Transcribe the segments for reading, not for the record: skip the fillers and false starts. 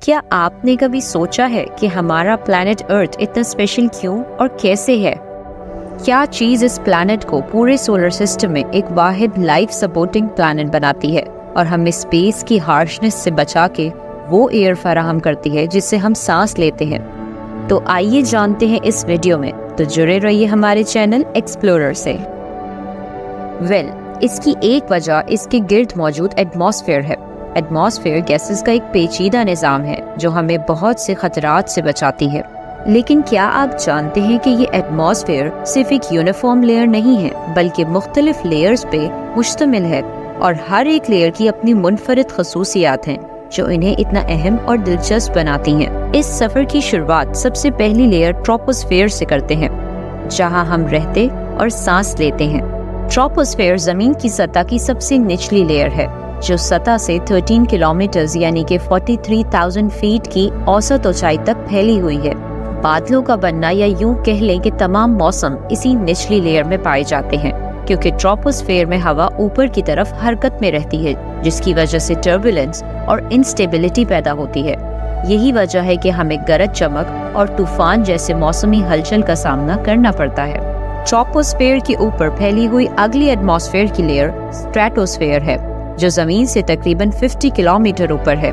کیا آپ نے کبھی سوچا ہے کہ ہمارا پلانٹ ارتھ اتنا اسپیشل کیوں اور کیسے ہے؟ کیا چیز اس پلانٹ کو پورے سولر سسٹم میں ایک واحد لائف سپورٹنگ پلانٹ بناتی ہے اور ہمیں اسپیس کی ہارشنس سے بچا کے وہ ایئر فراہم کرتی ہے جس سے ہم سانس لیتے ہیں؟ تو آئیے جانتے ہیں اس ویڈیو میں، تو جڑے رہیے ہمارے چینل ایکسپلورر سے۔ اس کی ایک وجہ اس کے گرد موجود ایٹماسفیئر ہے۔ ایٹماسفیئر گیسز کا ایک پیچیدہ نظام ہے جو ہمیں بہت سے خطرات سے بچاتی ہے۔ لیکن کیا آپ جانتے ہیں کہ یہ ایٹماسفیئر صرف ایک یونیفارم لیئر نہیں ہے بلکہ مختلف لیئرز پہ مشتمل ہے، اور ہر ایک لیئر کی اپنی منفرد خصوصیات ہیں جو انہیں اتنا اہم اور دلچسپ بناتی ہیں۔ اس سفر کی شروعات سب سے پہلی لیئر ٹروپوسفیئر سے کرتے ہیں، جہاں ہم رہتے اور سانس لیتے ہیں۔ ٹروپوسفیئر زمین کی سطح کی سب سے نچلی لیئر ہے جو سطح سے 13 کلومیٹرز یعنی کہ 43,000 فیٹ کی اوسط اونچائی تک پھیلی ہوئی ہے۔ بادلوں کا بننا یا یوں کہہ لیں کہ تمام موسم اسی نچلی لیئر میں پائے جاتے ہیں، کیونکہ ٹروپوسفیئر میں ہوا اوپر کی طرف حرکت میں رہتی ہے، جس کی وجہ سے ٹربولنس اور انسٹیبلٹی پیدا ہوتی ہے۔ یہی وجہ ہے کہ ہمیں گرج چمک اور طوفان جیسے موسمی ہلچل کا سامنا کرنا پڑتا ہے۔ ٹروپوسفیئر کے اوپر پھیلی ہوئی اگلی ایٹماسفیئر کی لیئر اسٹریٹوسفیئر ہے، جو زمین سے تقریباً 50 کلومیٹر اوپر ہے۔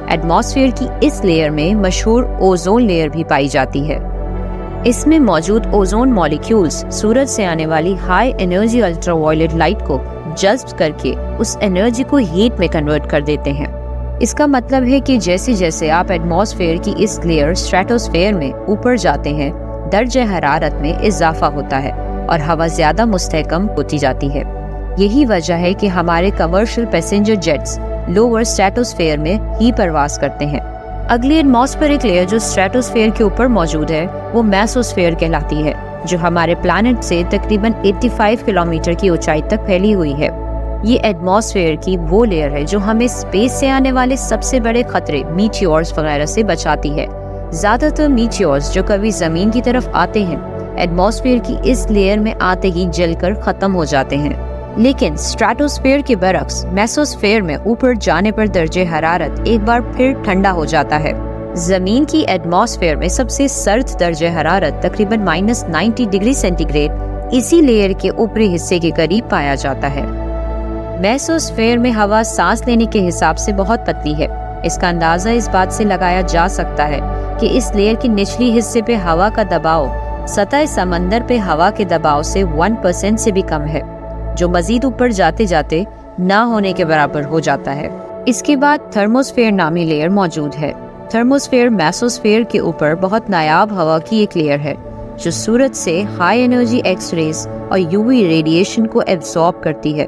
ایٹماسفیئر کی اس لیئر میں مشہور اوزون لیئر بھی پائی جاتی ہے۔ اس میں موجود اوزون مالیکیولز سورج سے آنے والی high energy ultraviolet light کو جذب کر کے اس انرجی کو ہیٹ میں کنورٹ کر دیتے ہیں۔ اس کا مطلب ہے کہ جیسے جیسے آپ ایٹماسفیئر کی اس لیئر اسٹریٹوسفیئر میں اوپر جاتے ہیں، درجہ حرارت میں اضافہ ہوتا ہے اور ہوا زیادہ مستحکم ہوتی جاتی ہے۔ یہی وجہ ہے کہ ہمارے کمرشل پیسنجر جیٹس لوور اسٹریٹوسفیئر میں ہی پرواز کرتے ہیں۔ اگلی ایٹماسفیئرک لیئر جو اسٹریٹوسفیئر کے اوپر موجود ہے وہ میسوسفیئر کہلاتی ہے، جو ہمارے پلانٹ سے تقریباً 85 کلومیٹر کی اونچائی تک پھیلی ہوئی ہے۔ یہ ایٹماسفیئر کی وہ لیئر ہے جو ہمیں اسپیس سے آنے والے سب سے بڑے خطرے میٹیورز وغیرہ سے بچاتی ہے۔ زیادہ تر میٹیورز جو کبھی زمین کی طرف آتے ہیں، ایٹماسفیئر کی اس لیئر میں آتے ہی جل کر ختم ہو جاتے ہیں۔ لیکن اسٹریٹوسفیئر کے برعکس میسوسفیئر میں اوپر جانے پر درجہ حرارت ایک بار پھر ٹھنڈا ہو جاتا ہے۔ زمین کی ایٹماسفیئر میں سب سے سرد درجہ حرارت تقریباً -90 ڈگری سینٹی گریڈ اسی لیئر کے اوپری حصے کے قریب پایا جاتا ہے۔ میسوسفیئر میں ہوا سانس لینے کے حساب سے بہت پتلی ہے۔ اس کا اندازہ اس بات سے لگایا جا سکتا ہے کہ اس لیئر کے نچلی حصے پہ ہوا کا دباؤ سطح سمندر پہ ہوا کے دباؤ سے 1% سے بھی کم ہے، جو مزید اوپر جاتے جاتے نہ ہونے کے برابر ہو جاتا ہے۔ اس کے بعد تھرموسفیئر نامی لیئر موجود ہے۔ تھرموسفیئر میسوسفیئر کے اوپر بہت نایاب ہوا کی ایک لیئر ہے جو سورج سے ہائی انرجی ایکس ریز اور یووی ریڈیشن کو ایبزارب کرتی ہے،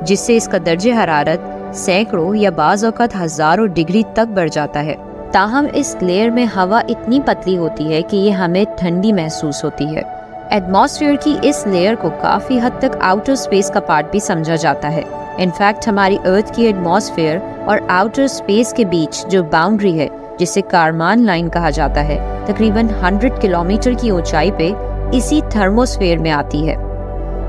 جس سے اس کا درجہ حرارت سینکڑوں یا بعض اوقات ہزاروں ڈگری تک بڑھ جاتا ہے۔ تاہم اس لیئر میں ہوا اتنی پتلی ہوتی ہے کہ یہ ہمیں ٹھنڈی محسوس ہوتی ہے۔ ایٹماسفیئر کی اس لیئر کو کافی حد تک آؤٹر اسپیس کا پارٹ بھی سمجھا جاتا ہے۔ انفیکٹ ہماری ارتھ کی ایٹماسفیئر اور آؤٹر اسپیس کے بیچ جو باؤنڈری ہے، جسے کارمان لائن کہا جاتا ہے، تقریباً 100 کلومیٹر کی اونچائی پہ اسی تھرموسفیئر میں آتی ہے۔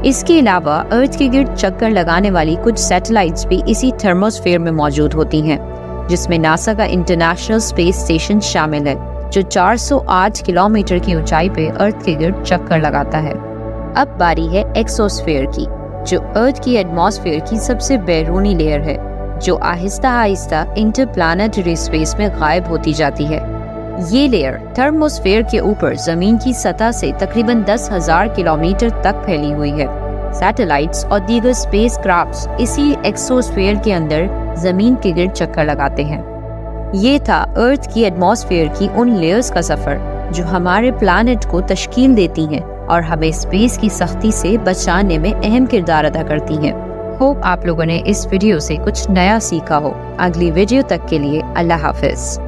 اس کے علاوہ ارتھ کے گرد چکر لگانے والی کچھ سیٹلائٹس بھی اسی تھرموسفیئر میں موجود ہوتی ہیں، جس میں ناسا کا انٹرنیشنل اسپیس اسٹیشن شامل ہے، جو 408 کلومیٹر کی اونچائی پہ ارتھ کے گرد چکر لگاتا ہے۔ اب باری ہے ایکسوسفیئر کی، جو ارتھ کی ایٹماسفیئر کی سب سے بیرونی لیئر ہے، جو آہستہ آہستہ انٹر پلانیٹری اسپیس میں غائب ہوتی جاتی ہے۔ یہ لیئر تھرموسفیئر کے اوپر زمین کی سطح سے تقریباً 10,000 کلومیٹر تک پھیلی ہوئی ہے۔ سیٹلائٹس اور دیگر اسپیس کرافٹس اسی ایکسوسفیئر کے اندر زمین کے گرد چکر لگاتے ہیں۔ یہ تھا ارتھ کی ایٹماسفیئر کی ان لیئرز کا سفر جو ہمارے پلانٹ کو تشکیل دیتی ہیں اور ہمیں اسپیس کی سختی سے بچانے میں اہم کردار ادا کرتی ہیں۔ ہوپ آپ لوگوں نے اس ویڈیو سے کچھ نیا سیکھا ہو۔ اگلی ویڈیو تک کے لیے اللہ حافظ۔